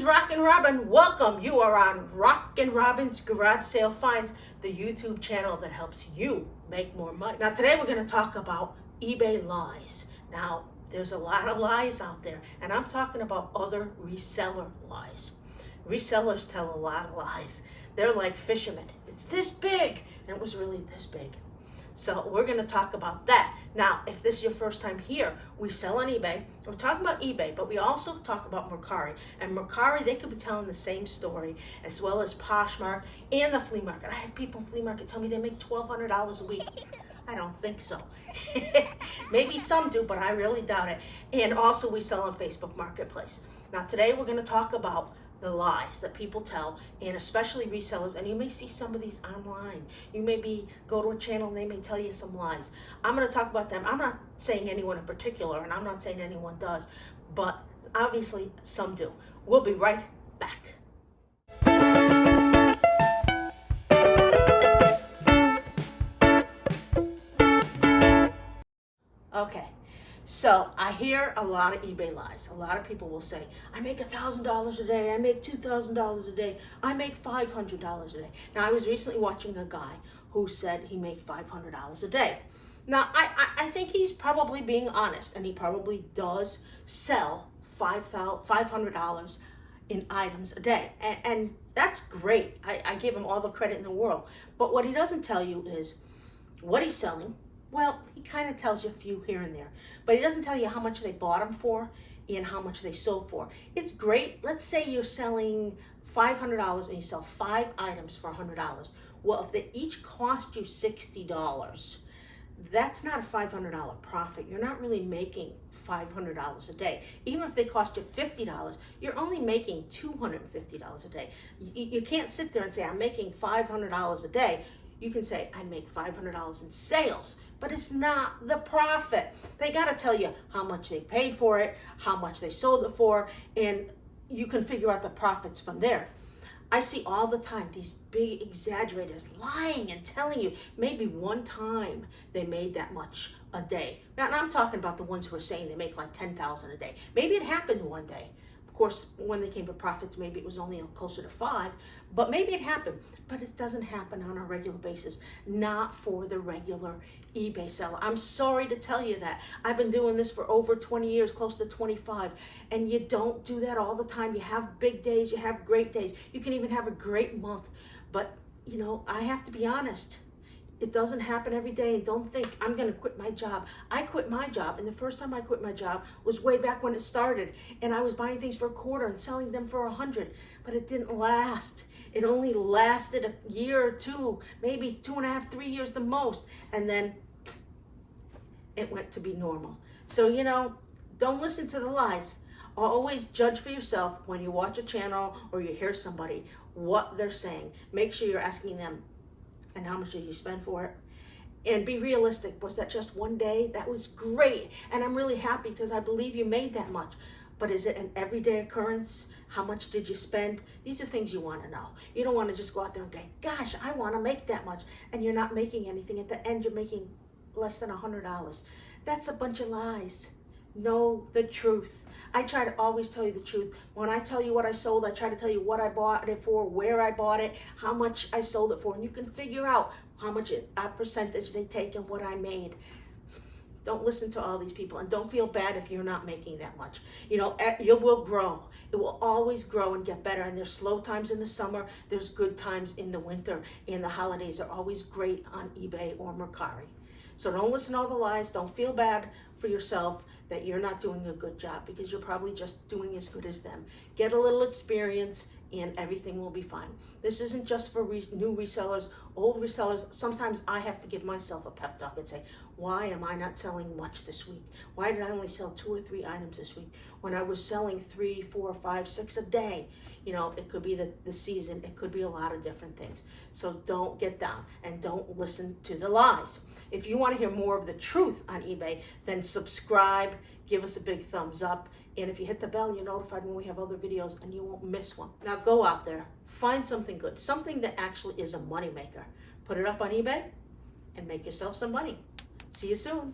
Rockin' Robin. Welcome. You are on Rockin' Robin's Garage Sale Finds, the YouTube channel that helps you make more money. Now today we're going to talk about eBay lies. Now there's a lot of lies out there, and I'm talking about other reseller lies. Resellers tell a lot of lies. They're like fishermen. It's this big, and it was really this big. So we're going to talk about that. Now, if this is your first time here, we sell on eBay. We're talking about eBay, but we also talk about Mercari. And Mercari, they could be telling the same story, as well as Poshmark and the flea market. I have people in flea market tell me they make $1,200 a week. I don't think so. Maybe some do, but I really doubt it. And also we sell on Facebook Marketplace. Now today we're going to talk about the lies that people tell, and especially resellers, and you may see some of these online. You may go to a channel and they may tell you some lies. I'm going to talk about them. I'm not saying anyone in particular, and I'm not saying anyone does, but obviously some do. We'll be right back. Okay. So I hear a lot of eBay lies. A lot of people will say, I make $1,000 a day, I make $2,000 a day, I make $500 a day. Now I was recently watching a guy who said he made $500 a day. Now I think he's probably being honest, and he probably does sell $500 in items a day. And that's great. I give him all the credit in the world. But what he doesn't tell you is what he's selling. Well, he kind of tells you a few here and there, but he doesn't tell you how much they bought them for and how much they sold for. It's great. Let's say you're selling $500 and you sell 5 items for $100. Well, if they each cost you $60, that's not a $500 profit. You're not really making $500 a day. Even if they cost you $50, you're only making $250 a day. You can't sit there and say, I'm making $500 a day. You can say, I make $500 in sales, but it's not the profit. They got to tell you how much they paid for it, how much they sold it for, and you can figure out the profits from there. I see all the time these big exaggerators lying and telling you maybe one time they made that much a day. Now, I'm talking about the ones who are saying they make like $10,000 a day. Maybe it happened one day. Of course, when they came to profits, maybe it was only closer to 5, but maybe it happened. But it doesn't happen on a regular basis, not for the regular eBay seller. I'm sorry to tell you that. I've been doing this for over 20 years, close to 25, and you don't do that all the time. You have big days, you have great days. You can even have a great month, but you know, I have to be honest. It doesn't happen every day. And don't think I'm going to quit my job. I quit my job, and the first time I quit my job was way back when it started, and I was buying things for $25 and selling them for $100, but it didn't last. It only lasted a year or two, maybe 2.5, 3 years the most, and then it went to be normal. So, you know, don't listen to the lies. Always judge for yourself when you watch a channel or you hear somebody what they're saying. Make sure you're asking them, and how much did you spend for it? And be realistic. Was that just one day? That was great. And I'm really happy because I believe you made that much. But is it an everyday occurrence? How much did you spend? These are things you want to know. You don't want to just go out there and go, gosh, I want to make that much. And you're not making anything. At the end, you're making less than $100. That's a bunch of lies. Know the truth. I try to always tell you the truth. When I tell you what I sold, I try to tell you what I bought it for, where I bought it, how much I sold it for, and you can figure out how much a percentage they take and what I made. Don't listen to all these people, and don't feel bad if you're not making that much. You know, you will grow. It will always grow and get better, and there's slow times in the summer, there's good times in the winter, and the holidays are always great on eBay or Mercari. So don't listen to all the lies. Don't feel bad for yourself that you're not doing a good job, because you're probably just doing as good as them. Get a little experience and everything will be fine. This isn't just for new resellers, old resellers. Sometimes I have to give myself a pep talk and say, why am I not selling much this week? Why did I only sell 2 or 3 items this week when I was selling 3, 4, 5, 6 a day? You know, it could be the season. It could be a lot of different things. So don't get down and don't listen to the lies. If you want to hear more of the truth on eBay, then subscribe, give us a big thumbs up, and if you hit the bell, you're notified when we have other videos and you won't miss one. Now go out there, find something good, something that actually is a money maker. Put it up on eBay and make yourself some money. See you soon.